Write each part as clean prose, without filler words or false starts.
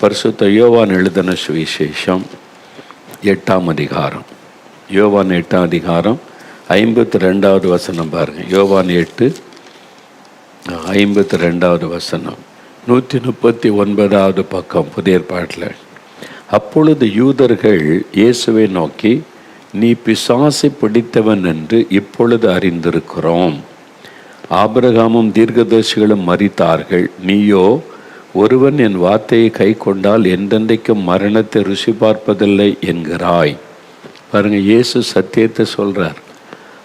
பரிசுத்த யோவான் எழுதின சுவிசேஷம் 8ஆம் அதிகாரம். யோவான் 8ஆம் அதிகாரம் 52வது வசனம் பாருங்கள். யோவான் 8:52 வசனம், 139வது பக்கம் புதிய ஏற்பாட்டில். அப்பொழுது யூதர்கள் இயேசுவை நோக்கி, நீ பிசாசை பிடித்தவன் என்று இப்பொழுது அறிந்திருக்கிறோம். ஆபிரகாமும் தீர்க்கதரிசிகளும் மரித்தார்கள், நீயோ ஒருவன் என் வார்த்தையை கை கொண்டால் என்றென்றைக்கும் மரணத்தை ருசி பார்ப்பதில்லை என்கிறாய். பாருங்கள், இயேசு சத்தியத்தை சொல்கிறார்.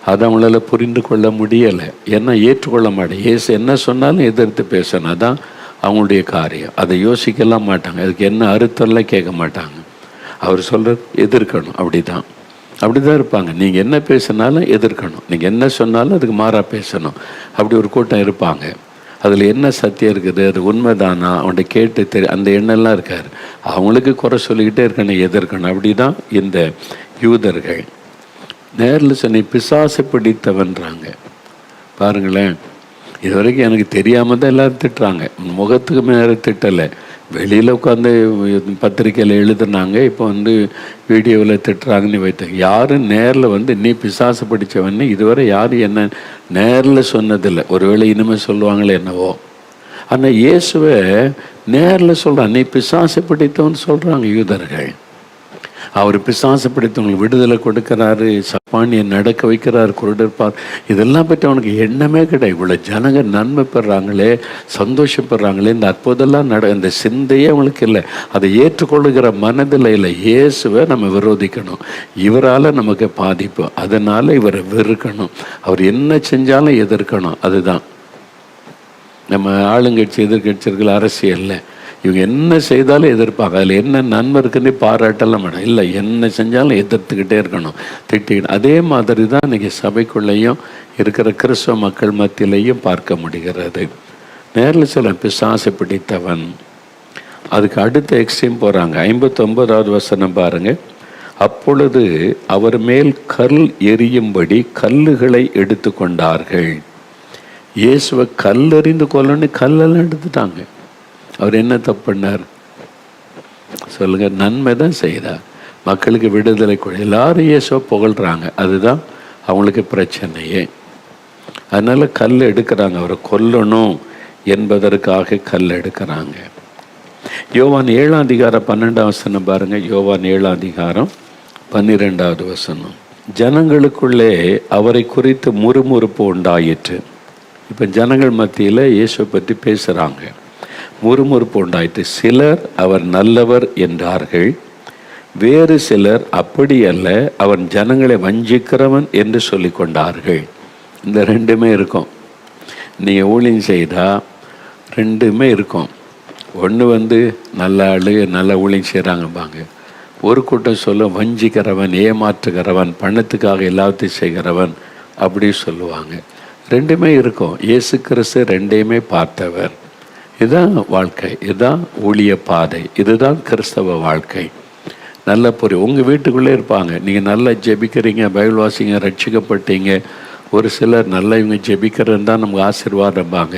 அதை அவங்களால புரிந்து கொள்ள முடியலை, ஏன்னா ஏற்றுக்கொள்ள மாட்டேன். இயேசு என்ன சொன்னாலும் எதிர்த்து பேசணும், அதான் அவங்களுடைய காரியம். அதை யோசிக்கலாம் மாட்டாங்க, அதுக்கு என்ன அர்த்தம்லாம் கேட்க மாட்டாங்க. அவர் சொல்கிறது எதிர்க்கணும், அப்படி தான் இருப்பாங்க. நீங்கள் என்ன பேசினாலும் எதிர்க்கணும், நீங்கள் என்ன சொன்னாலும் அதுக்கு மாறாக பேசணும். அப்படி ஒரு கூட்டம் இருப்பாங்க. அதில் என்ன சத்தியம் இருக்குது, அது உண்மைதானா அவன்கிட்ட கேட்டு அந்த எண்ணெல்லாம் இருக்கார். அவங்களுக்கு குறை சொல்லிக்கிட்டே இருக்கணும், எதிர்க்கணும். அப்படி தான் இந்த யூதர்கள். நேரில் சொன்ன பிசாசு பிடித்தவன்றாங்க. பாருங்களேன், இது வரைக்கும் எனக்கு தெரியாமல் தான் எல்லோரும் திட்டுறாங்க. முகத்துக்கு மேலே திட்டலை, வெளியில் உட்காந்து பத்திரிக்கையில் எழுதுனாங்க, இப்போ வீடியோவில் திட்டுறாங்கன்னு வைத்தாங்க. யாரும் நேரில் நீ பிசாசு படித்தவன்னு இதுவரை யாரும் என்ன நேரில் சொன்னதில்லை. ஒருவேளை இனிமேல் சொல்லுவாங்களே என்னவோ. ஆனால் இயேசுவை நேரில் சொல்கிறான், நீ பிசாசு பிடித்தவன்னு சொல்கிறாங்க யூதர்கள். அவர் பிசாசு பிடித்தவங்களுக்கு விடுதலை கொடுக்குறாரு, சப்பானியை நடக்க வைக்கிறார், குருடற்பார். இதெல்லாம் பற்றி அவனுக்கு எண்ணமே கிடையாது. இவ்வளோ ஜனங்க நன்மை பெறாங்களே, சந்தோஷப்படுறாங்களே, இந்த அற்புதெல்லாம் இந்த சிந்தையே அவங்களுக்கு இல்லை. அதை ஏற்றுக்கொள்ளுகிற மனதில் இல்லை. இயேசுவை நம்ம விரோதிக்கணும், இவரால் நமக்கு பாதிப்பு, அதனால் இவரை வெறுக்கணும், அவர் என்ன செஞ்சாலும் எதிர்க்கணும். அதுதான் நம்ம ஆளுங்கட்சி எதிர்கட்சிகள் அரசியலில் இவங்க என்ன செய்தாலும் எதிர்ப்பாங்க. அதில் என்ன நன்மை இருக்குன்னு பாராட்டலாம் வேணும், இல்லை என்ன செஞ்சாலும் எதிர்த்துக்கிட்டே இருக்கணும், திட்டிக்கிட்டு. அதே மாதிரி தான் இன்றைக்கி சபைக்குள்ளேயும் இருக்கிற கிறிஸ்தவ மக்கள் மத்தியிலையும் பார்க்க முடிகிறது. நேரில் சொல்ல பிசாசு பிடித்தவன். அதுக்கு அடுத்த எக்ஸ்ட்ரீம் போகிறாங்க. 59வது வசனம் பாருங்கள். அப்பொழுது அவர் மேல் கல் எரியும்படி கல்லுகளை எடுத்து கொண்டார்கள். இயேசுவை கல்லெறிந்து கொல்லன்னு கல்லெல்லாம் எடுத்துட்டாங்க. அவர் என்ன தப்பு பண்ணார் சொல்லுங்கள்? நன்மை தான் செய்தார், மக்களுக்கு விடுதலை கொடு. எல்லாரும் இயேசுவை புகழ்கிறாங்க, அதுதான் அவங்களுக்கு பிரச்சனையே. அதனால் கல் எடுக்கிறாங்க, அவரை கொல்லணும் என்பதற்காக கல் எடுக்கிறாங்க. யோவான் 7ஆம் அதிகாரம் 12ஆம் வசனம் பாருங்கள். யோவான் 7ஆம் அதிகாரம் 12வது வசனம். ஜனங்களுக்குள்ளே அவரை குறித்து முறுமுறுப்பு உண்டாயிற்று. இப்போ ஜனங்கள் மத்தியில் இயேசுவை பற்றி பேசுகிறாங்க. முறுமுறுப்பு உண்டாயிற்று. சிலர் அவர் நல்லவர் என்றார்கள், வேறு சிலர் அப்படி அல்ல, அவன் ஜனங்களை வஞ்சிக்கிறவன் என்று சொல்லி கொண்டார்கள். இந்த ரெண்டுமே இருக்கும். நீங்கள் ஊழியம் செய்தால் ரெண்டுமே இருக்கும். ஒன்று நல்ல ஆள், நல்ல ஊழியம் செய்கிறாங்கப்பாங்க. ஒரு கூட்டம் சொல்ல வஞ்சிக்கிறவன், ஏமாற்றுகிறவன், பணத்துக்காக எல்லாத்தையும் செய்கிறவன் அப்படி சொல்லுவாங்க. ரெண்டுமே இருக்கும். இயேசு கிறிஸ்து ரெண்டையுமே பார்த்தவர். இதுதான் வாழ்க்கை, இதுதான் ஊழிய பாதை, இதுதான் கிறிஸ்தவ வாழ்க்கை. நல்ல உங்கள் வீட்டுக்குள்ளே இருப்பாங்க. நீங்கள் நல்லா ஜெபிக்கிறீங்க, பைபிள் வாசிங்க, ரட்சிக்கப்பட்டீங்க. ஒரு சிலர் நல்லா இவங்க ஜெபிக்கிறன்னு தான் நமக்கு ஆசீர்வாதம்பாங்க.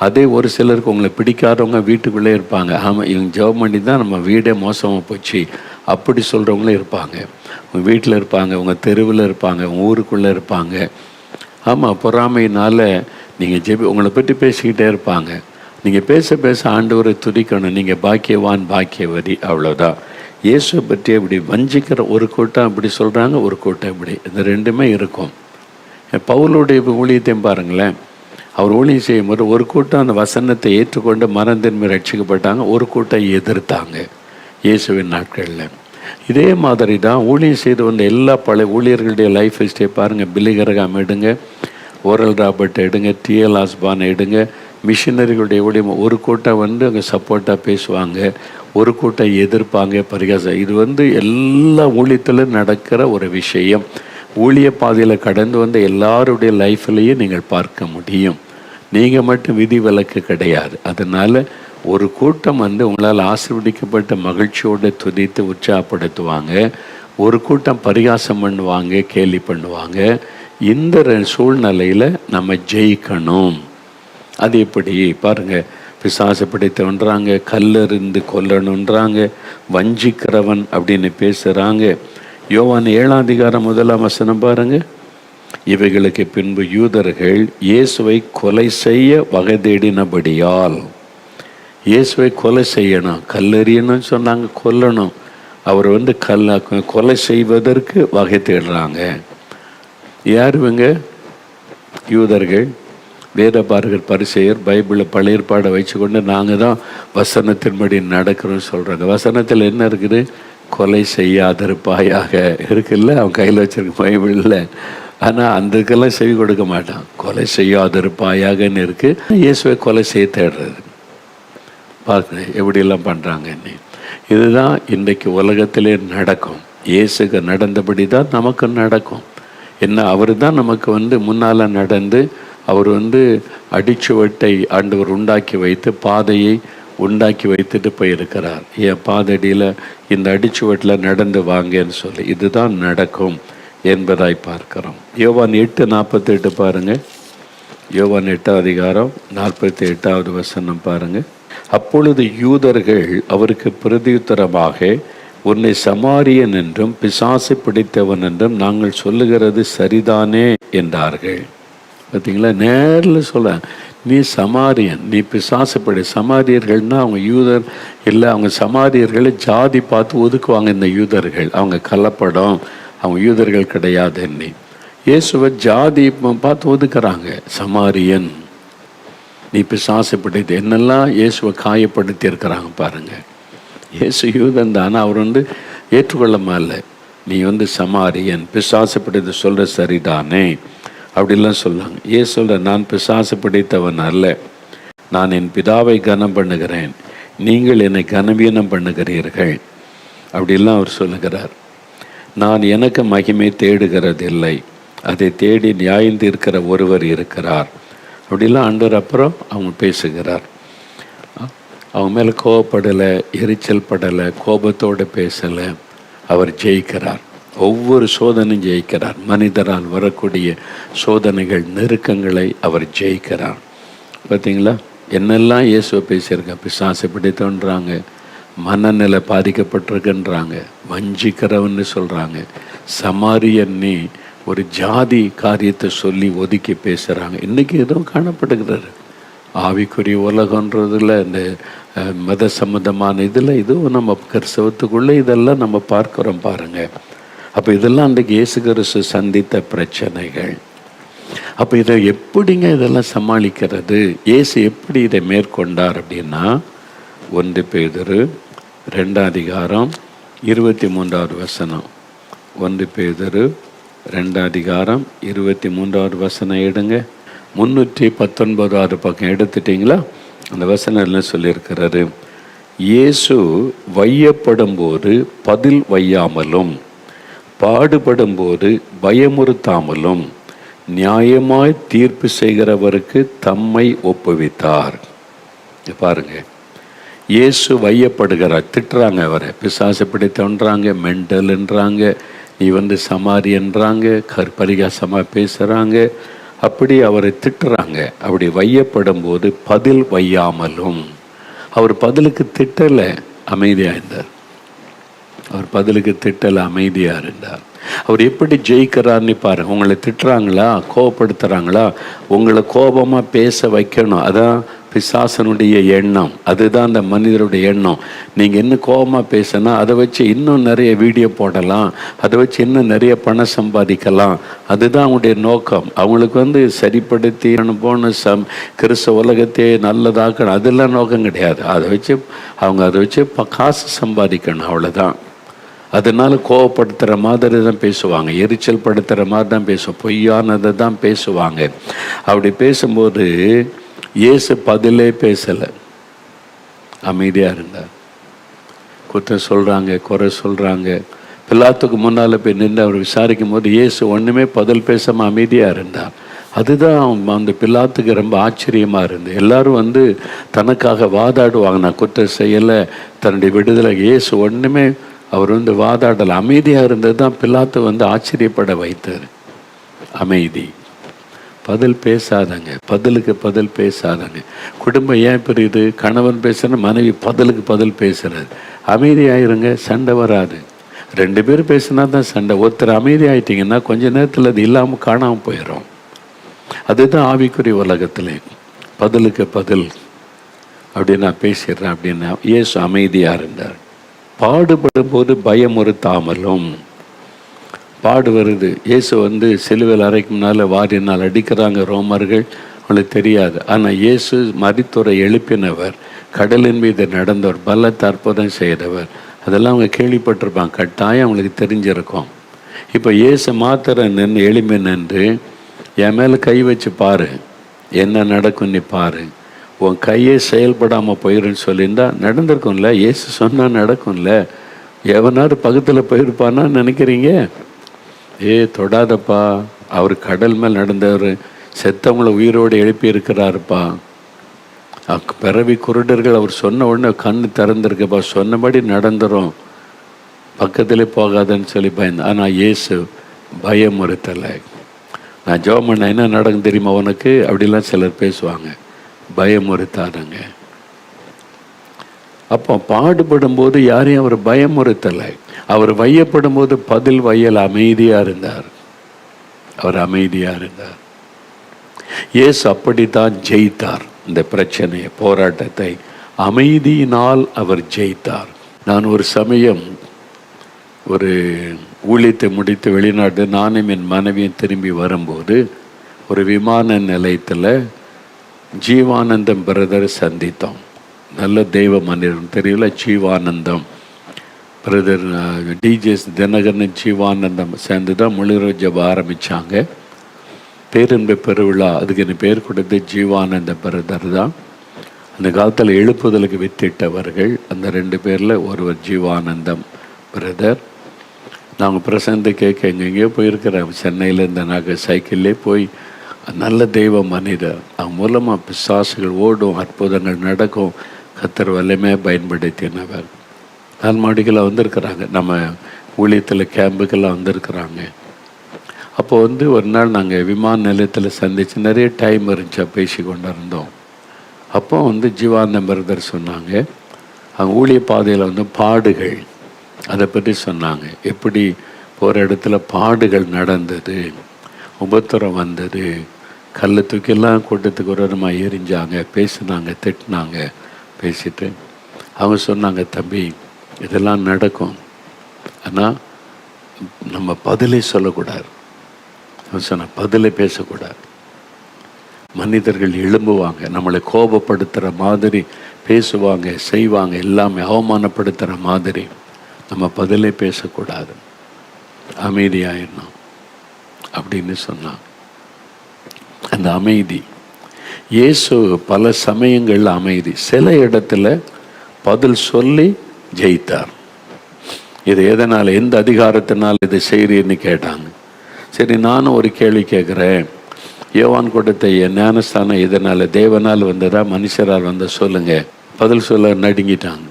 அதே ஒரு சிலருக்கு உங்களை பிடிக்காதவங்க வீட்டுக்குள்ளே இருப்பாங்க. ஆமாம், இவங்க ஜெபம் பண்ணி தான் நம்ம வீடே மோசமாக போச்சு அப்படி சொல்கிறவங்களும் இருப்பாங்க. உங்கள் வீட்டில் இருப்பாங்க, உங்கள் தெருவில் இருப்பாங்க, உங்கள் ஊருக்குள்ளே இருப்பாங்க. ஆமாம், பொறாமையினால் நீங்கள் உங்களை பற்றி பேசிக்கிட்டே இருப்பாங்க. நீங்கள் பேச பேச ஆண்டவரை துதிக்கணும், நீங்கள் பாக்கியவான் பாக்கியவதி, அவ்வளோதான். இயேசுவை பற்றி அப்படி வஞ்சிக்கிற ஒரு கூட்டம் அப்படி சொல்கிறாங்க, ஒரு கூட்டம் இப்படி. இந்த ரெண்டுமே இருக்கும். பவுலுடைய ஊழியத்தையும் பாருங்களேன். அவர் ஊழியம் செய்யும்போது ஒரு கூட்டம் அந்த வசனத்தை ஏற்றுக்கொண்டு மனதின்மை ரட்சிக்கப்பட்டாங்க, ஒரு கூட்டம் எதிர்த்தாங்க இயேசுவின் நாட்களில். இதே மாதிரி தான் ஊழியம் செய்து வந்த எல்லா பழைய ஊழியர்களுடைய லைஃப் ஹிஸ்டரி பாருங்கள். பில்லி கிரஹாம் எடுங்க, ஓரல் ராபர்ட் எடுங்க, டிஎல் ஆஸ்பான் எடுங்க. மிஷினரிகளுடைய ஊழியம் ஒரு கூட்டம் அங்கே சப்போர்ட்டாக பேசுவாங்க, ஒரு கூட்டம் எதிர்ப்பாங்க, பரிகாசம். இது எல்லா ஊழியத்திலும் நடக்கிற ஒரு விஷயம். ஊழிய பாதையில் கடந்து வந்த எல்லாருடைய லைஃப்லேயும் நீங்கள் பார்க்க முடியும். நீங்கள் மட்டும் விதி விலக்கு கிடையாது. அதனால் ஒரு கூட்டம் உங்களால் ஆசீர்வதிக்கப்பட்ட மகிழ்ச்சியோடு துதித்து உற்சாகப்படுத்துவாங்க, ஒரு கூட்டம் பரிகாசம் பண்ணுவாங்க, கேலி பண்ணுவாங்க. இந்த சூழ்நிலையில் நம்ம ஜெயிக்கணும். அது எப்படி பாருங்கள். பிசாசு பிடித்தவன்றாங்க, கல்லெறிந்து கொல்லணுன்றாங்க, வஞ்சிக்கிறவன் அப்படின்னு பேசுகிறாங்க. யோவான் 7:1 பாருங்க. இவைகளுக்கு பின்பு யூதர்கள் இயேசுவை கொலை செய்ய வகை தேடினபடியால், இயேசுவை கொலை செய்யணும், கல்லெறியணும்னு சொன்னாங்க, கொல்லணும், அவர் கொலை செய்வதற்கு வகை தேடுறாங்க. யார் இவங்க? யூதர்கள், வேதபாரகர், பரிசேயர், பைபிளில் பழைய ஏற்பாடை வச்சு கொண்டு நாங்கள் தான் வசனத்தின்படி நடக்கிறோன்னு சொல்கிறாங்க. வசனத்தில் என்ன இருக்குது? கொலை செய்யாதிருப்பாயாக இருக்குல்ல, அவன் கையில் வச்சிருக்க பைபிளில். ஆனால் அந்தக்கெல்லாம் செவி கொடுக்க மாட்டான். கொலை செய்யாதிருப்பாயாகன்னு இருக்குது. இயேசுவை கொலை செய்ய தேடுறது பார்க்க எப்படியெல்லாம் பண்ணுறாங்கன்னு. இதுதான் இன்றைக்கு உலகத்திலே நடக்கும். இயேசுக்கு நடந்தபடி தான் நமக்கு நடக்கும். என்ன, அவர் தான் நமக்கு முன்னால் நடந்து அவர் அடிச்சுவட்டை ஆண்டவர் உண்டாக்கி வைத்து பாதையை உண்டாக்கி வைத்துட்டு போயிருக்கிறார். என் பாதடியில் இந்த அடிச்சுவட்டில் நடந்து வாங்கன்னு சொல்லி இதுதான் நடக்கும் என்பதாய் பார்க்கிறோம். யோவான் 8:48 பாருங்கள். யோவான் 8:48 பாருங்கள். அப்பொழுது யூதர்கள் அவருக்கு பிரதியுத்தரமாக, உன்னை சமாரியன் என்றும் பிசாசு பிடித்தவன் என்றும் நாங்கள் சொல்லுகிறது சரிதானே என்றார்கள். பார்த்தீங்களா, நேரில் சொல்ல, நீ சமாரியன், நீ பிசாசு பிடி. சமாரியர்கள்னால் அவங்க யூதர் இல்லை, அவங்க சமாரியர்களை ஜாதி பார்த்து ஒதுக்குவாங்க. இந்த யூதர்கள் அவங்க கலப்படம், அவங்க யூதர்கள் கிடையாது. இயேசுவை ஜாதி பார்த்து ஒதுக்குறாங்க. சமாரியன், நீ பிசாசு பிடித்து, என்னெல்லாம் இயேசுவை காயப்படுத்தி இருக்கிறாங்க பாருங்கள். இயேசு யூதன் தான், அவர் ஏற்றுக்கொள்ளமால, நீ சமாரியன், பிசாசு பிடித்து சொல்கிற சரிதானே அப்படிலாம் சொல்லாங்க. ஏன் சொல்கிற, நான் பிசாசு பிடித்தவன் அல்ல, நான் என் பிதாவை கனம் பண்ணுகிறேன், நீங்கள் என்னை கனவீனம் பண்ணுகிறீர்கள் அப்படிலாம் அவர் சொல்லுகிறார். நான் எனக்கு மகிமை தேடுகிறதில்லை, அதை தேடி நியாயம் தீர்க்கிற ஒருவர் இருக்கிறார் அப்படிலாம் ஆண்டவர் அப்புறம் அவங்க பேசுகிறார். அவங்க மேலே கோபப்படலை, எரிச்சல் படலை, கோபத்தோடு பேசலை. அவர் ஜெயிக்கிறார். ஒவ்வொரு சோதனையும் ஜெயிக்கிறார். மனிதரால் வரக்கூடிய சோதனைகள், நெருக்கங்களை அவர் ஜெயிக்கிறார். பார்த்தீங்களா, என்னெல்லாம் இயேசுவை பேசியிருக்க. பிசாசு பிடித்தோன்றாங்க, மனநிலை பாதிக்கப்பட்டிருக்குன்றாங்க, வஞ்சிக்கிறவன்னு சொல்கிறாங்க, சமாரியன்னே ஒரு ஜாதி காரியத்தை சொல்லி ஒதுக்கி பேசுகிறாங்க. இன்றைக்கி எதுவும் காணப்படுகிறாரு. ஆவிக்குரிய உலகன்றதில் இந்த மத சம்பந்தமான இதில் இதுவும் நம்ம கிறிஸ்தவத்துக்குள்ளே இதெல்லாம் நம்ம பார்க்குறோம் பாருங்கள். அப்போ இதெல்லாம் அன்றைக்கு இயேசு கிறிஸ்து சந்தித்த பிரச்சனைகள். அப்போ இதை எப்படிங்க இதெல்லாம் சமாளிக்கிறது? இயேசு எப்படி இதை மேற்கொண்டார் அப்படின்னா, 1 பேதுரு 2:23 1 பேதுரு 2:23 எடுங்க. 319 பக்கம் எடுத்துட்டிங்களா? அந்த வசனம் என்ன சொல்லியிருக்கிறாரு? இயேசு வையப்படும் போது பதில் வையாமலும், பாடுபடும் போது பயமுறுத்தாமலும், நியாயமாய் தீர்ப்பு செய்கிறவருக்கு தம்மை ஒப்புவித்தார். பாருங்க, இயேசு வையப்படுகிறார். திட்டுறாங்க அவரை, பிசாசு பிடித்தவன்றாங்க, மெண்டல்ன்றாங்க, நீ சமாரியன்றாங்க, பரிகாசமாக பேசுகிறாங்க, அப்படி அவரை திட்டுறாங்க. அப்படி வையப்படும் போது பதில் வையாமலும், அவர் பதிலுக்கு திட்டலை, அமைதியாக இருந்தார். அவர் பதிலுக்கு திட்டலை, அமைதியாக இருந்தார். அவர் எப்படி ஜெயிக்கிறார்னு பாருங்கள். உங்களை திட்டுறாங்களா, கோபப்படுத்துகிறாங்களா, உங்களை கோபமாக பேச வைக்கணும். அதான் பிசாசனுடைய எண்ணம், அதுதான் அந்த மனிதருடைய எண்ணம். நீங்கள் இன்னும் கோபமாக பேசினா அதை வச்சு இன்னும் நிறைய வீடியோ போடலாம், அதை வச்சு இன்னும் நிறைய பணம் சம்பாதிக்கலாம். அதுதான் அவங்களுடைய நோக்கம். அவங்களுக்கு சரிப்படுத்தி போன கிறிஸ்தவ உலகத்தையே நல்லதாக்கணும், அதெல்லாம் நோக்கம் கிடையாது. அதை வச்சு காசு சம்பாதிக்கணும், அவ்வளோதான். அதனால் கோவப்படுத்துகிற மாதிரி தான் பேசுவாங்க, எரிச்சல் படுத்துகிற மாதிரி தான் பேசுவோம், பொய்யானதை தான் பேசுவாங்க. அப்படி பேசும்போது இயேசு பதிலே பேசலை, அமைதியாக இருந்தார். குற்றம் சொல்கிறாங்க, குறை சொல்கிறாங்க. பிலாத்துக்கு முன்னால் போய் நின்று அவர் விசாரிக்கும் போது இயேசு ஒன்றுமே பதில் பேசாமல் அமைதியாக இருந்தார். அதுதான் அந்த பிலாத்துக்கு ரொம்ப ஆச்சரியமாக இருந்தது. எல்லோரும் தனக்காக வாதாடுவாங்க, நான் குற்றம் செய்யலை, தன்னுடைய விடுதலை. இயேசு ஒன்றுமே அவர் வாதாடலை, அமைதியாக இருந்தது தான் பிலாத்து ஆச்சரியப்பட வைத்தார். அமைதி பதில் பேசாதங்க, பதிலுக்கு பதில் பேசாதங்க. குடும்பம் ஏன் பிரியுது? கணவன் பேசுகிற மனைவி பதிலுக்கு பதில் பேசுறது. அமைதியாயிருங்க, சண்டை வராது. 2 பேர் பேசினா தான் சண்டை. ஒருத்தர் அமைதி ஆயிட்டீங்கன்னா கொஞ்ச நேரத்தில் அது இல்லாமல் காணாமல் போயிடும். அதுதான் ஆவிக்குரிய உலகத்தில் பதிலுக்கு பதில். அப்படி நான் பேசிடுறேன் அப்படின்னா இயேசு அமைதியாக இருந்தார். பாடுபடும் போது பயமுறுத்தாமலும். பாடு வருது, இயேசு சிலுவையில் அறைக்கும்னால வாரினால் அடிக்கிறாங்க ரோமர்கள், அவங்களுக்கு தெரியாது. ஆனால் இயேசு மரித்தோரை எழுப்பினவர், கடலின் மீது நடந்தவர், பலத்த அற்புதம் செய்தவர், அதெல்லாம் அவங்க கேள்விப்பட்டிருப்பாங்க. கட்டாயம் அவங்களுக்கு தெரிஞ்சிருக்கும். இப்போ இயேசு மாத்திரம் நின்று எளிமை நின்று என் மேலே கை வச்சு பாரு, என்ன நடக்கும் நீ பாரு, உன் கையே செயல்படாமல் போயிருன்னு சொல்லியிருந்தா நடந்திருக்கும்ல. இயேசு சொன்னால் நடக்கும்ல. எவனாரு பக்கத்தில் போயிருப்பான்னா நினைக்கிறீங்க? தொடாதப்பா, அவர் கடல் மேல் நடந்தவர், செத்தவங்களை உயிரோடு எழுப்பி இருக்கிறாருப்பா. பிறவி குருடர்கள் அவர் சொன்ன உடனே கண்ணு திறந்திருக்குப்பா, சொன்னபடி நடந்துரும், பக்கத்திலே போகாதன்னு சொல்லி பயந்து. ஆனால் இயேசு பயமுறுத்தலை. நான் ஜெபம் பண்ண என்ன நடக்கும் தெரியுமா உனக்கு அப்படிலாம் சிலர் பேசுவாங்க. பயமுறுத்தாதங்க. அப்போ பாடுபடும் போது யாரையும் அவர் பயமுறுத்தலை. அவர் வையப்படும் போது பதில் வையல் அமைதியாக இருந்தார். அவர் அமைதியாக இருந்தார். இயேசு அப்படித்தான் ஜெயித்தார். இந்த பிரச்சனையை, போராட்டத்தை அமைதியினால் அவர் ஜெயித்தார். நான் ஒரு சமயம் ஒரு ஊழியத்தை முடித்து வெளிநாட்டு நானும் என் மனைவியும் திரும்பி வரும்போது ஒரு விமான நிலையத்தில் ஜீவானந்தம் பிரதர் சந்தித்தோம். நல்ல தெய்வ மனிதன், தெரியல, ஜீவானந்தம் பிரதர். டிஜேஸ் தினகரன் ஜீவானந்தம் சேர்ந்து தான் முழுகிற ஜபம் ஆரம்பித்தாங்க. பேரின்ப பெருவிழா அதுக்கு என்ன பேர் கொடுத்து ஜீவானந்த பிரதர் தான். அந்த காலத்தில் எழுப்புதலுக்கு வித்திட்டவர்கள். அந்த 2 பேரில் ஒருவர் ஜீவானந்தம் பிரதர். நாங்கள் பிரசந்த கேட்க எங்கெங்கேயோ போயிருக்கிறோம். சென்னையிலேருந்து நாங்கள் சைக்கிள்லே போய், நல்ல தெய்வ மனிதர். அவங்க மூலமாக பிசாசுகள் ஓடும், அற்புதங்கள் நடக்கும். கர்த்தர் வல்லமையை பயன்படுத்தினவர். நால்மாடிக்கெல்லாம் வந்திருக்கிறாங்க, நம்ம ஊழியத்தில் கேம்புக்கெல்லாம் வந்திருக்கிறாங்க. அப்போது ஒரு நாள் நாங்கள் விமான நிலையத்தில் சந்தித்து நிறைய டைம் இருந்துச்சா பேசி கொண்டு இருந்தோம். அப்போ ஜீவானந்த பிரதர் சொன்னாங்க, அவங்க ஊழிய பாதையில் பாடுகள் அதை பற்றி சொன்னாங்க. எப்படி போகிற இடத்துல பாடுகள் நடந்தது, உபத்திரம் வந்தது, கல்லை தூக்கிலாம் கூட்டத்துக்கு விரோதமாக எரிஞ்சாங்க, பேசினாங்க, திட்டினாங்க. பேசிட்டு அவங்க சொன்னாங்க, தம்பி இதெல்லாம் நடக்கும், ஆனால் நம்ம பதிலே சொல்லக்கூடாது. அவன் சொன்ன பதிலே பேசக்கூடாது. மனிதர்கள் எழும்புவாங்க, நம்மளை கோபப்படுத்துகிற மாதிரி பேசுவாங்க, செய்வாங்க, எல்லாமே அவமானப்படுத்துகிற மாதிரி. நம்ம பதிலே பேசக்கூடாது, அமைதியாயிடணும் அப்படின்னு சொன்னான். அந்த அமைதி, இயேசு பல சமயங்களில் அமைதி, சில இடத்துல பதில் சொல்லி ஜெயித்தார். இது எதனால், எந்த அதிகாரத்தினால் இதை செய்கிறீன்னு கேட்டாங்க. சரி, நானும் ஒரு கேள்வி கேட்குறேன். யோவான் கொடுத்த ஞானஸ்தானம் இதனால் தேவனால் வந்ததா மனுஷரால் வந்த சொல்லுங்க? பதில் சொல்ல நடுங்கிட்டாங்க.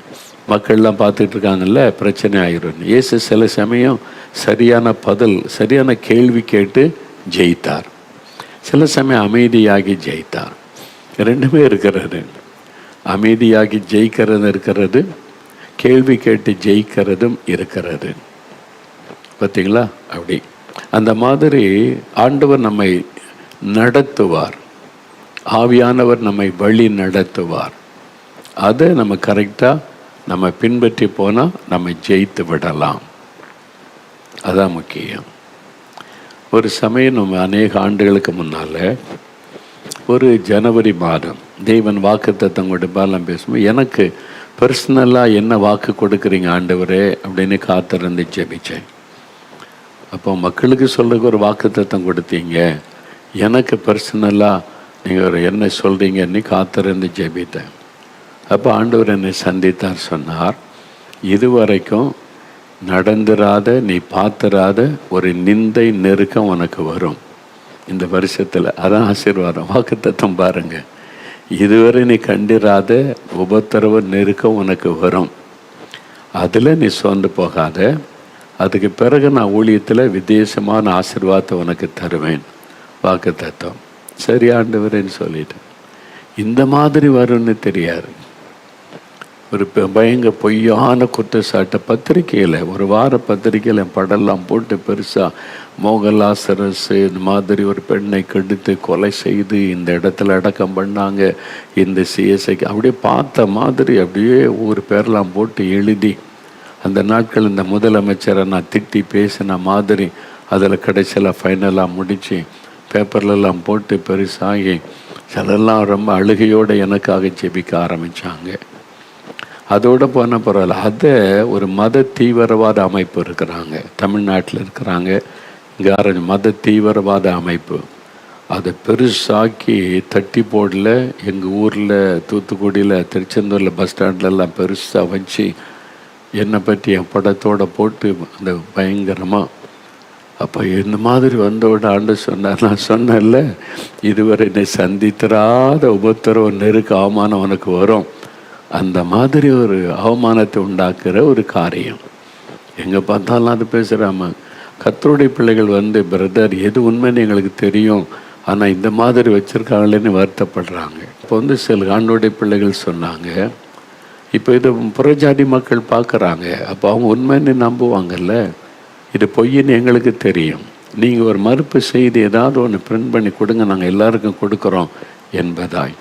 மக்கள்லாம் பார்த்துட்டு இருக்காங்கல்ல, பிரச்சனை ஆகிரும். இயேசு சில சமயம் சரியான பதில், சரியான கேள்வி கேட்டு ஜெயித்தார். சில சமயம் அமைதியாகி ஜெயித்தார். 2மே இருக்கிறது. அமைதியாகி ஜெயிக்கிறது இருக்கிறது, கேள்வி கேட்டு ஜெயிக்கிறதும் இருக்கிறது. பார்த்தீங்களா? அப்படி அந்த மாதிரி ஆண்டவர் நம்மை நடத்துவார், ஆவியானவர் நம்மை வழி நடத்துவார். அதை நம்ம கரெக்டாக நம்ம பின்பற்றி போனால் நம்ம ஜெயித்து விடலாம். அதான் முக்கியம். ஒரு சமயம் நம்ம அநேக ஆண்டுகளுக்கு முன்னால் ஒரு ஜனவரி மாதம் தேவன் வாக்குத்தத்தம் கொடுப்பாலாம் பேசும்போது, எனக்கு பர்சனலாக என்ன வாக்கு கொடுக்குறீங்க ஆண்டவரே அப்படின்னு காத்திருந்து ஜெபிச்சேன். அப்போ மக்களுக்கு சொல்கிறதுக்கு ஒரு வாக்குத்தத்தம் கொடுத்தீங்க, எனக்கு பர்சனலாக நீங்கள் என்ன சொல்கிறீங்கன்னு காத்திருந்து ஜெபித்தேன். அப்போ ஆண்டவர் என்னை சந்தித்தார். சொன்னார், இதுவரைக்கும் நடந்துராத, நீ பார்த்துராத ஒரு நிந்தை நெருக்கம் உனக்கு வரும் இந்த வருஷத்தில். அதான் ஆசீர்வாதம், வாக்குத்தத்தம் பாருங்கள். இதுவரை நீ கண்டிராத உபத்திரவ நெருக்கம் உனக்கு வரும். அதில் நீ சோர்ந்து போகாத. அதுக்கு பிறகு நான் ஊழியத்தில் விசேஷமான ஆசீர்வாதத்தை உனக்கு தருவேன். வாக்குத்தத்தம். சரி ஆண்டவரேன்னு சொல்லிட்டேன். இந்த மாதிரி வரும்னு தெரியாது. ஒரு பயங்க பொய்யான குற்றச்சாட்டை பத்திரிக்கையில், ஒரு வார பத்திரிக்கையில் என் படம்லாம் போட்டு பெருசாக மோகலாசரஸ் இந்த மாதிரி ஒரு பெண்ணை கெடுத்து கொலை செய்து இந்த இடத்துல அடக்கம் பண்ணாங்க, இந்த சிஎஸ்ஐக்கு அப்படியே பார்த்த மாதிரி அப்படியே ஒரு பேரெலாம் போட்டு எழுதி, அந்த நாட்கள் இந்த முதலமைச்சரை நான் திட்டி பேசின மாதிரி அதில் கடைசியில் ஃபைனலாக முடித்து பேப்பர்லெல்லாம் போட்டு பெருசாகி சிலெல்லாம் ரொம்ப அழுகையோடு எனக்காக ஜெபிக்க ஆரம்பித்தாங்க. அதோடு போன பரவாயில்ல. அதை ஒரு மத தீவிரவாத அமைப்பு இருக்கிறாங்க, தமிழ்நாட்டில் இருக்கிறாங்க. இங்கே மத தீவிரவாத அமைப்பு அதை பெருசாக்கி தட்டி போடல. எங்கள் ஊரில் தூத்துக்குடியில் திருச்செந்தூரில் பஸ் ஸ்டாண்ட்லலாம் பெருசாக வச்சு என்னை பற்றி என் படத்தோடு போட்டு அந்த பயங்கரமாக. அப்போ இந்த மாதிரி வந்தோட ஆண்டு சொன்னார், நான் சொன்னேன்ல, இதுவரை என்னை சந்தித்திராத உபத்திரவம் நெருக்க அவமானம் உனக்கு வரும். அந்த மாதிரி ஒரு அவமானத்தை உண்டாக்குற ஒரு காரியம் எங்கே பார்த்தாலும் அது பேசுகிறாம. கர்த்தருடைய பிள்ளைகள் வந்து, பிரதர் எது உண்மைன்னு எங்களுக்கு தெரியும், ஆனால் இந்த மாதிரி வச்சுருக்காங்களேன்னு வருத்தப்படுறாங்க. இப்போ வந்து சில ஆண்டோடைய பிள்ளைகள் சொன்னாங்க, இப்போ இதை புறஜாதி மக்கள் பார்க்குறாங்க, அப்போ அவங்க உண்மைன்னு நம்புவாங்கல்ல, இது பொய்ன்னு எங்களுக்கு தெரியும், நீங்கள் ஒரு மறுப்பு செய்தி ஏதாவது ஒன்று பிரிண்ட் பண்ணி கொடுங்க, நாங்கள் எல்லாருக்கும் கொடுக்குறோம் என்பதாய்.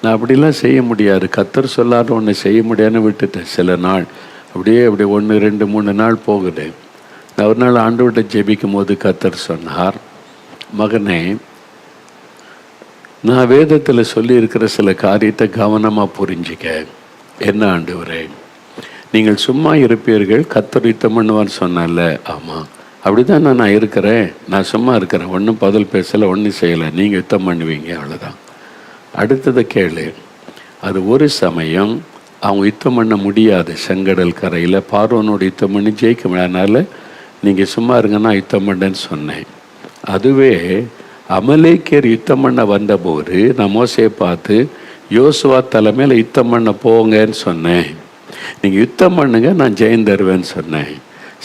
நான் அப்படிலாம் செய்ய முடியாது, கர்த்தர் சொல்லாத ஒன்று செய்ய முடியாதுன்னு விட்டுட்டேன். சில நாள் அப்படியே 1 2 3 நாள் போகுது. நான் ஒரு நாள் ஆண்டவர்கிட்ட ஜெபிக்கும் போது கர்த்தர் சொன்னார், மகனே, நான் வேதத்தில் சொல்லியிருக்கிற சில காரியத்தை கவனமாக புரிஞ்சிக்க. என்ன ஆண்டவரே, நீங்கள் சும்மா இருப்பீர்கள், கர்த்தர் யுத்தம் பண்ணுவான்னு சொன்னல. ஆமாம், அப்படி தான் நான் இருக்கிறேன், நான் சும்மா இருக்கிறேன், ஒன்றும் பதில் பேசலை, ஒன்றும் செய்யலை, நீங்கள் யுத்தம் பண்ணுவீங்க, அவ்வளோதான். அடுத்ததை கேளு, அது ஒரு சமயம் அவங்க யுத்தம் பண்ண முடியாது, செங்கடல் கரையில் பார்வோனோட யுத்தம் பண்ணி ஜெயிக்க முடியாதனால நீங்கள் சும்மா இருங்கன்னா யுத்தம் பண்ணேன்னு சொன்னேன். அதுவே அமலேக்கியர் யுத்தம் பண்ண வந்தபோது நான் மோசையை பார்த்து, யோசுவா தலைமையில் யுத்தம் பண்ண போங்கன்னு சொன்னேன், நீங்கள் யுத்தம் பண்ணுங்க, நான் ஜெயம் தருவேன்னு சொன்னேன்.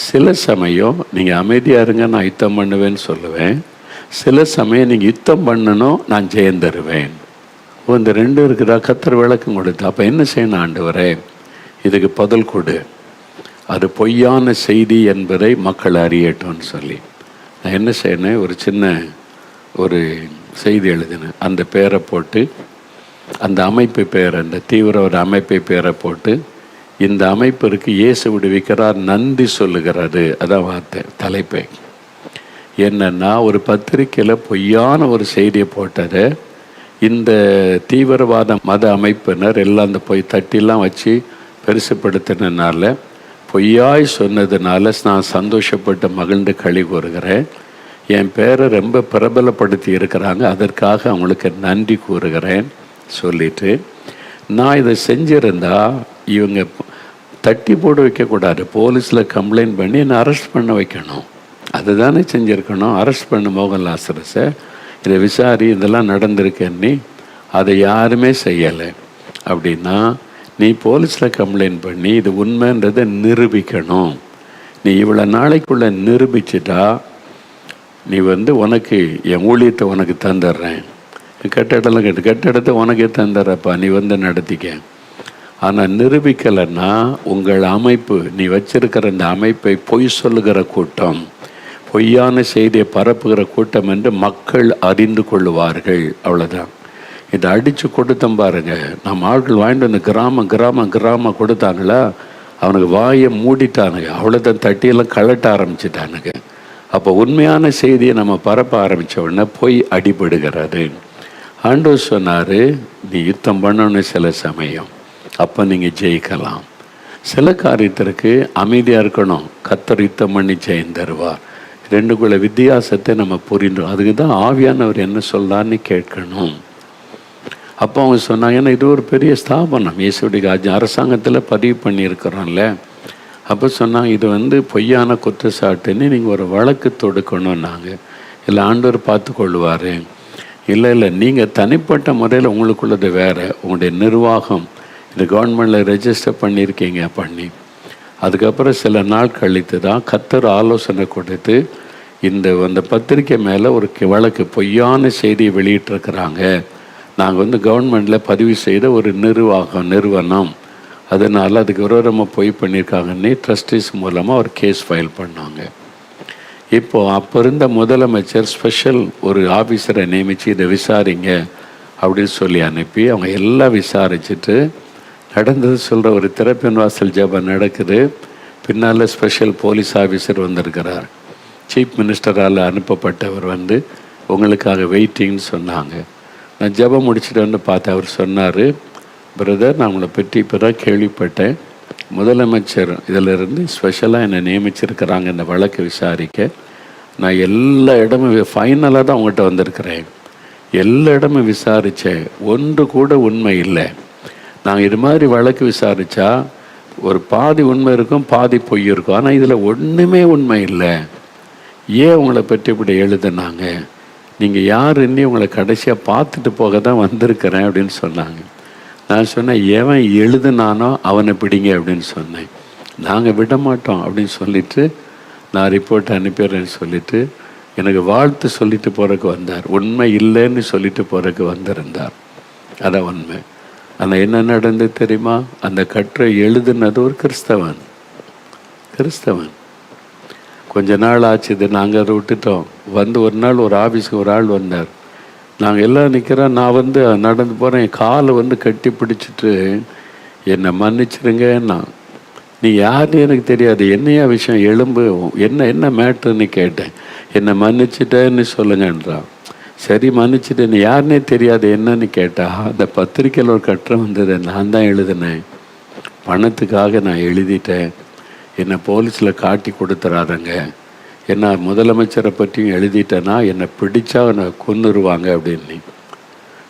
சில சமயம் நீங்கள் அமைதியாக இருங்க, நான் யுத்தம் பண்ணுவேன்னு சொல்லுவேன். சில சமயம் நீங்கள் யுத்தம் பண்ணணும், நான் ஜெயம் தருவேன். இந்த 2 இருக்குதா? கர்த்தர் விளக்கம் கொடுத்து, அப்போ என்ன செய்யணும் ஆண்டவரே, இதுக்கு பதில் கொடு, அது பொய்யான செய்தி என்பதை மக்கள் அறியட்டும்னு சொல்லி நான் என்ன செய்யணும், ஒரு சின்ன ஒரு செய்தி எழுதினேன். அந்த பேரை போட்டு, அந்த அமைப்பு பேரை, அந்த தீவிரவாத அமைப்பை பேரை போட்டு, இந்த அமைப்பிற்கு இயேசு விடுவிக்கிறார், நன்றி சொல்லுகிறது, அதான் வார்த்தை தலைப்பை. என்னன்னா, ஒரு பத்திரிக்கையில் பொய்யான ஒரு செய்தியை போட்டதை இந்த தீவிரவாத மத அமைப்பினர் எல்லாம் அந்த பொய் தட்டிலாம் வச்சு பெருசுப்படுத்தினால, பொய்யாய் சொன்னதுனால நான் சந்தோஷப்பட்டு மகிழ்ந்து களி கூறுகிறேன். என் பேரை ரொம்ப பிரபலப்படுத்தி இருக்கிறாங்க, அதற்காக அவங்களுக்கு நன்றி கூறுகிறேன் சொல்லிட்டு, நான் இதை செஞ்சிருந்தா இவங்க தட்டி போட்டு வைக்கக்கூடாது, போலீஸில் கம்ப்ளைண்ட் பண்ணி என்னை அரெஸ்ட் பண்ண வைக்கணும், அதுதானே செஞ்சுருக்கணும். அரெஸ்ட் பண்ண மோகன்லாசரஸை, இதை விசாரி, இதெல்லாம் நடந்திருக்கேன்னு. அதை யாருமே செய்யலை. அப்படின்னா நீ போலீஸில் கம்ப்ளைண்ட் பண்ணி இது உண்மைன்றதை நிரூபிக்கணும். நீ இவ்வளோ நாளைக்குள்ளே நிரூபிச்சிட்டா நீ வந்து உனக்கு என் ஊழியத்தை உனக்கு தந்துடுறேன், கட்டடம்லாம் கட்டடத்தை உனக்கே தந்துடுறப்பா, நீ வந்து நடத்திக்க. ஆனால் நிரூபிக்கலைன்னா உங்கள் அமைப்பு, நீ வச்சிருக்கிற இந்த அமைப்பை பொய் சொல்லுகிற கூட்டம், பொய்யான செய்தியை பரப்புகிற கூட்டம் என்று மக்கள் அறிந்து கொள்ளுவார்கள். அவ்வளோதான். இதை அடித்து கொடுத்தோம் பாருங்க, நம்ம ஆட்கள் வாங்கிட்டு வந்து கிராமம் கொடுத்தாங்களா, அவனுக்கு வாயை மூடிட்டானுங்க, அவ்வளோதான், தட்டியெல்லாம் கலட்ட ஆரம்பிச்சிட்டானுங்க. அப்போ உண்மையான செய்தியை நம்ம பரப்ப ஆரம்பித்த உடனே பொய் அடிபடுகிறது. ஆண்டவர் சொன்னார், நீ யுத்தம் பண்ணணும் சில சமயம், அப்போ நீங்கள் ஜெயிக்கலாம். சில காரியத்திற்கு அமைதியாக இருக்கணும், கர்த்தர் யுத்தம் பண்ணி ஜெயம் தருவார். 2குள்ள வித்தியாசத்தை நம்ம புரிந்தோம். அதுக்கு தான் ஆவியானவர் என்ன சொல்றான்னு கேட்கணும். அப்போ அவங்க சொன்னாங்க, ஏன்னா இது ஒரு பெரிய ஸ்தாபனம், இயேசுடைய அரசாங்கத்தில் பதிவு பண்ணியிருக்கிறோம்ல. அப்போ சொன்னாங்க, இது வந்து பொய்யான குற்றச்சாட்டுன்னு நீங்கள் ஒரு வழக்கு தொடுக்கணும்னாங்க. இல்லை ஆண்டவர் பார்த்து கொள்வார். இல்லை நீங்கள் தனிப்பட்ட முறையில் உங்களுக்குள்ளது வேறு, உங்களுடைய நிர்வாகம் இது கவர்மெண்டில் ரெஜிஸ்டர் பண்ணியிருக்கீங்க பண்ணி. அதுக்கப்புறம் சில நாள் கழித்து தான் கர்த்தர் ஆலோசனை கொடுத்து, அந்த பத்திரிக்கை மேலே ஒரு வழக்கு பொய்யான செய்தியை வெளியிட்டிருக்கிறாங்க. நாங்கள் கவர்மெண்டில் பதிவு செய்த ஒரு நிறுவனம், அதனால் அதுக்கு விரோதமாக பொய் பண்ணியிருக்காங்கன்னு ட்ரஸ்டீஸ் மூலமாக ஒரு கேஸ் ஃபைல் பண்ணாங்க. இப்போது அப்போ இருந்த முதலமைச்சர் ஸ்பெஷல் ஒரு ஆஃபீஸரை நியமித்து இதை விசாரிங்க அப்படின்னு சொல்லி அனுப்பி அவங்க எல்லாம் விசாரிச்சுட்டு நடந்தது சொல்கிற ஒரு திறப்பின் வாசல் ஜெபம் நடக்குது. பின்னால் ஸ்பெஷல் போலீஸ் ஆஃபீஸர் வந்திருக்கிறார். சீஃப் மினிஸ்டரால் அனுப்பப்பட்டவர் உங்களுக்காக வெயிட்டிங்னு சொன்னாங்க. நான் ஜெபம் முடிச்சுட்டு பார்த்தேன். அவர் சொன்னார், பிரதர், நான் உங்களை பற்றி இப்போ தான் கேள்விப்பட்டேன். முதலமைச்சர் இதிலிருந்து ஸ்பெஷலாக என்னை நியமிச்சிருக்கிறாங்க இந்த வழக்கு விசாரிக்க. நான் எல்லா இடமும் ஃபைனலாக தான் உங்கள்கிட்ட வந்திருக்கிறேன். எல்லா இடமும் விசாரித்தேன், ஒன்று கூட உண்மை இல்லை. நாங்கள் இது மாதிரி வழக்கு விசாரித்தா ஒரு பாதி உண்மை இருக்கும், பாதி பொய் இருக்கும். ஆனால் இதில் ஒன்றுமே உண்மை இல்லை. ஏன் உங்களை பற்றி இப்படி எழுதுனாங்க? நீங்கள் யாருன்னு உங்களை கடைசியாக பார்த்துட்டு போக தான் வந்திருக்கிறேன் அப்படின்னு சொன்னாங்க. நான் சொன்னேன், எவன் எழுதுனானோ அவனை பிடிங்க அப்படின்னு சொன்னேன். நாங்கள் விட மாட்டோம் அப்படின்னு சொல்லிவிட்டு நான் ரிப்போர்ட் அனுப்பிடுறேன்னு சொல்லிவிட்டு எனக்கு வாழ்த்து சொல்லிட்டு போகிறதுக்கு வந்தார். உண்மை இல்லைன்னு சொல்லிட்டு போகிறதுக்கு வந்திருந்தார். அதான் உண்மை. ஆனால் என்ன நடந்தது தெரியுமா? அந்த கட்டுரை எழுதுனது ஒரு கிறிஸ்தவன். கொஞ்ச நாள் ஆச்சு, இது நாங்கள் அதை விட்டுட்டோம். ஒரு நாள் ஒரு ஆஃபீஸுக்கு ஒரு ஆள் வந்தார். நாங்கள் எல்லாம் நிற்கிறோம். நான் நடந்து போகிறேன். என் காலை கட்டி பிடிச்சிட்டு, என்னை மன்னிச்சிருங்க, நீ யாருன்னு எனக்கு தெரியாது, என்னையா விஷயம், எலும்பு என்ன மேட்ருன்னு கேட்டேன். என்னை மன்னிச்சிட்டேன்னு சொல்லுங்கன்றான். சரி, மன்னிச்சுட்டு, நீ யாருன்னே தெரியாது, என்னன்னு கேட்டா, அந்த பத்திரிக்கையில் ஒரு கட்டுரை வந்தது, நான் தான் எழுதினேன், பணத்துக்காக நான் எழுதிட்டேன், என்னை போலீஸில் காட்டி கொடுத்துறாருங்க, என்ன முதலமைச்சரை பற்றியும் எழுதிட்டேன்னா என்னை பிடிச்சா என்னை கொன்னுருவாங்க அப்படின்னு.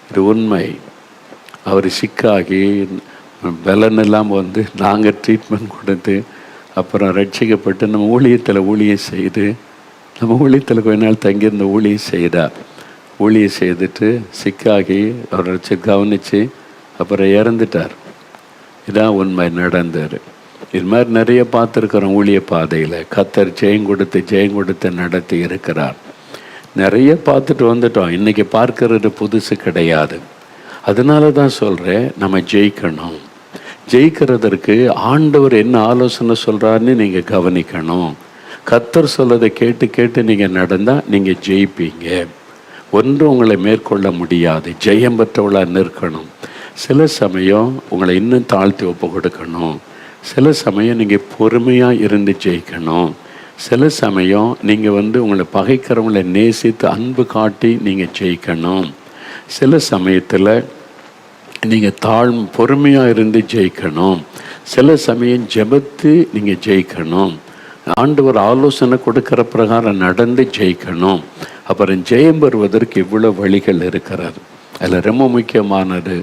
இது உண்மை. அவர் சிக்காகி பலன் இல்லாமல் நாங்கள் ட்ரீட்மெண்ட் கொடுத்து அப்புறம் ரட்சிக்கப்பட்டு நம்ம ஊழியம் செய்து நம்ம ஊழியத்தில் கொஞ்ச நாள் தங்கியிருந்த ஊழியம் செய்துட்டு சிக்காகி அவரை கவனித்து அப்புறம் இறந்துட்டார். இதான் உண்மை நடந்தார். இது மாதிரி நிறைய பார்த்துருக்குறோம். ஊழிய பாதையில் கர்த்தர் ஜெயம் கொடுத்து நடத்தி இருக்கிறார். நிறைய பார்த்துட்டு வந்துட்டோம். இன்றைக்கி பார்க்கறது புதுசு கிடையாது. அதனால தான் சொல்கிறேன், நம்ம ஜெயிக்கணும். ஜெயிக்கிறதற்கு ஆண்டவர் என்ன ஆலோசனை சொல்கிறாருன்னு நீங்கள் கவனிக்கணும். கர்த்தர் சொல்றதை கேட்டு நீங்கள் நடந்தால் நீங்கள் ஜெயிப்பீங்க. ஒன்றும் உங்களை மேற்கொள்ள முடியாது. ஜெயம் பெற்றவளாக நிற்கணும். சில சமயம் உங்களை இன்னும் தாழ்த்தி ஒப்பு கொடுக்கணும். சில சமயம் நீங்கள் பொறுமையாக இருந்து ஜெயிக்கணும். சில சமயம் நீங்கள் உங்களை பகைக்கிறவங்களை நேசித்து அன்பு காட்டி நீங்கள் ஜெயிக்கணும். சில சமயத்தில் நீங்கள் பொறுமையாக இருந்து ஜெயிக்கணும். சில சமயம் ஜெபத்து நீங்கள் ஜெயிக்கணும். ஆண்டவர் ஆலோசனை கொடுக்கிற பிரகாரம் நடந்து ஜெயிக்கணும். அப்புறம் ஜெயம் பெறுவதற்கு இவ்வளோ வழிகள் இருக்கிறார். அதில் ரொம்ப முக்கியமானது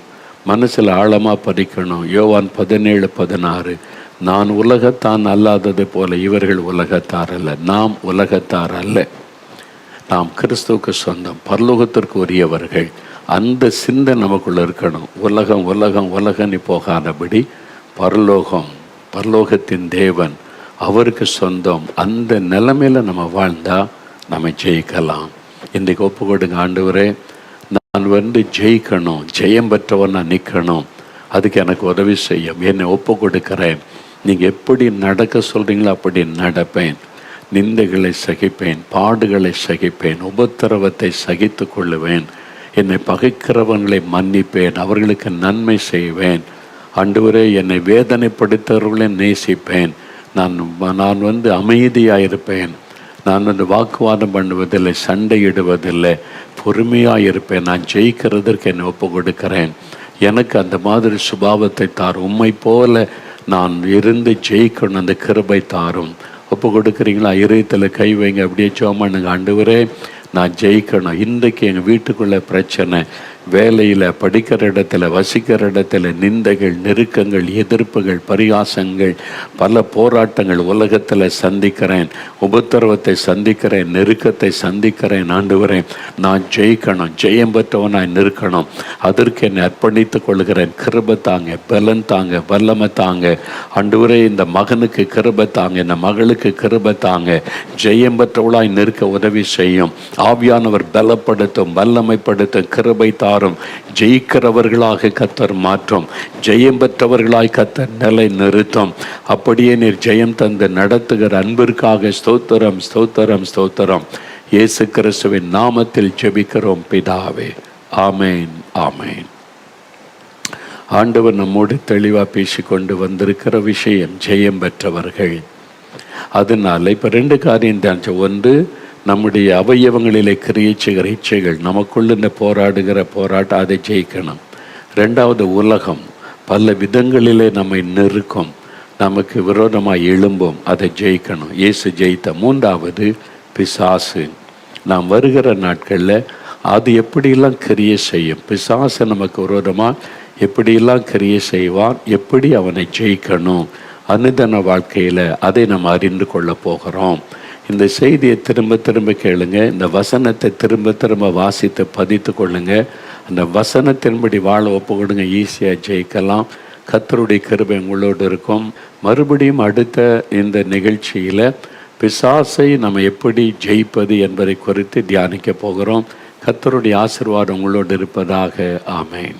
மனசில் ஆழமாக பதிக்கணும். யோவான் 17:16, நான் உலகத்தான் அல்லாதது போல இவர்கள் உலகத்தார் அல்ல. நாம் உலகத்தார் அல்ல, நாம் கிறிஸ்துவுக்கு சொந்தம், பரலோகத்திற்கு உரியவர்கள். அந்த சிந்தை நமக்குள்ள இருக்கணும். உலகன்னு போகாதபடி பரலோகத்தின் தேவன், அவருக்கு சொந்தம். அந்த நிலைமையில் நம்ம வாழ்ந்தால் நம்ம ஜெயிக்கலாம். இன்றைக்கு ஒப்பு கொடுங்க, ஆண்டவரே நான் ஜெயிக்கணும், ஜெயம் பெற்றவன் நான் நிற்கணும், அதுக்கு எனக்கு உதவி செய்யும், என்னை ஒப்பு கொடுக்கிறேன். நீங்கள் எப்படி நடக்க சொல்கிறீங்களோ அப்படி நடப்பேன். நிந்தைகளை சகிப்பேன், பாடுகளை சகிப்பேன், உபத்திரவத்தை சகித்து கொள்ளுவேன். என்னை பகைக்கிறவங்களை மன்னிப்பேன், அவர்களுக்கு நன்மை செய்வேன். ஆண்டவரே, என்னை வேதனைப்படுத்துகிறவர்களை நேசிப்பேன். நான் அமைதியாக இருப்பேன். நான் வாக்குவாதம் பண்ணுவதில்லை, சண்டையிடுவதில்லை, பொறுமையாக இருப்பேன். நான் ஜெயிக்கிறதற்கு என்னை ஒப்பு கொடுக்கிறேன். எனக்கு அந்த மாதிரி சுபாவத்தை தாரும். உம்மை போல நான் இருந்து ஜெயிக்கணும், அந்த கிருபை தாரும். ஒப்பு கொடுக்குறீங்களா? இதயத்தில் கை வைங்க, அப்படியே சோமானுங்க. ஆண்டவரே, நான் ஜெயிக்கணும். இன்றைக்கு எங்கள் வீட்டுக்குள்ளே பிரச்சனை, வேலையில், படிக்கிற இடத்துல, வசிக்கிற இடத்துல நிந்தைகள், நெருக்கங்கள், எதிர்ப்புகள், பரிகாசங்கள், பல போராட்டங்கள் உலகத்தில் சந்திக்கிறேன், உபத்திரவத்தை சந்திக்கிறேன், நெருக்கத்தை சந்திக்கிறேன். ஆண்டவரே, நான் ஜெயிக்கணும், ஜெயம் பெற்றவனாய் நிற்கணும். அதற்கு என்னை அர்ப்பணித்துக் கொள்கிறேன். கிருபை தாங்க, பலன் தாங்க, வல்லமை தாங்க. ஆண்டவரே, இந்த மகனுக்கு கிருபை தாங்க, இந்த மகளுக்கு கிருபை தாங்க. ஜெயம் பெற்றவளாய் நிற்க உதவி செய்யும். ஆவியானவர் பலப்படுத்தும், வல்லமைப்படுத்தும், கிருபை தாரும். ஜெயிக்கிறவர்களாக கர்த்தர் மாற்றும். ஜெயம் பெற்றவர்களாய் கர்த்தர் நிலை நிறுத்தும். அப்படியே நீர் ஜெயம் தந்து நடத்துகிற அன்பிற்காக ஸ்தோத்திரம், ஸ்தோத்திரம், ஸ்தோத்திரம். இயேசு கிறிஸ்துவின் நாமத்தில் ஜெபிக்கிறோம் பிதாவே. ஆமேன், ஆமேன். ஆண்டவர் நம்மோடு தெளிவாக பேசிக்கொண்டு வந்திருக்கிற விஷயம் ஜெயம் பெற்றவர்கள். அதனால இப்போ 2 காரியம் தான். ஒன்று, நம்முடைய அவயவங்களிலே கிரியை செய்கிற இச்சைகள், நமக்குள்ள போராடுகிற போராட்டம், அதை ஜெயிக்கணும். 2வது, உலகம் பல விதங்களிலே நம்மை நெருக்கும், நமக்கு விரோதமாக எழும்பும், அதை ஜெயிக்கணும். இயேசு ஜெயித்த. 3வது, பிசாசு. நாம் வருகிற நாட்களில் அது எப்படியெல்லாம் கிரியை செய்யும், பிசாசு நமக்கு விரோதமாக எப்படியெல்லாம் கிரியை செய்வான், எப்படி அவனை ஜெயிக்கணும், அனுதின வாழ்க்கையில் அதை நம்ம அறிந்து கொள்ள போகிறோம். இந்த செய்தியை திரும்ப திரும்ப கேளுங்க. இந்த வசனத்தை திரும்ப திரும்ப வாசித்து பதித்து கொள்ளுங்க. அந்த வசனத்தின்படி வாழ ஒப்பு கொடுங்க. ஈஸியாக ஜெயிக்கலாம். கர்த்தருடைய கிருபை உங்களோடு இருக்கும். மறுபடியும் அடுத்த இந்த நிகழ்ச்சியில் பிசாசை நம்ம எப்படி ஜெயிப்பது என்பதை குறித்து தியானிக்க போகிறோம். கர்த்தருடைய ஆசீர்வாதம் உங்களோடு இருப்பதாக. ஆமென்.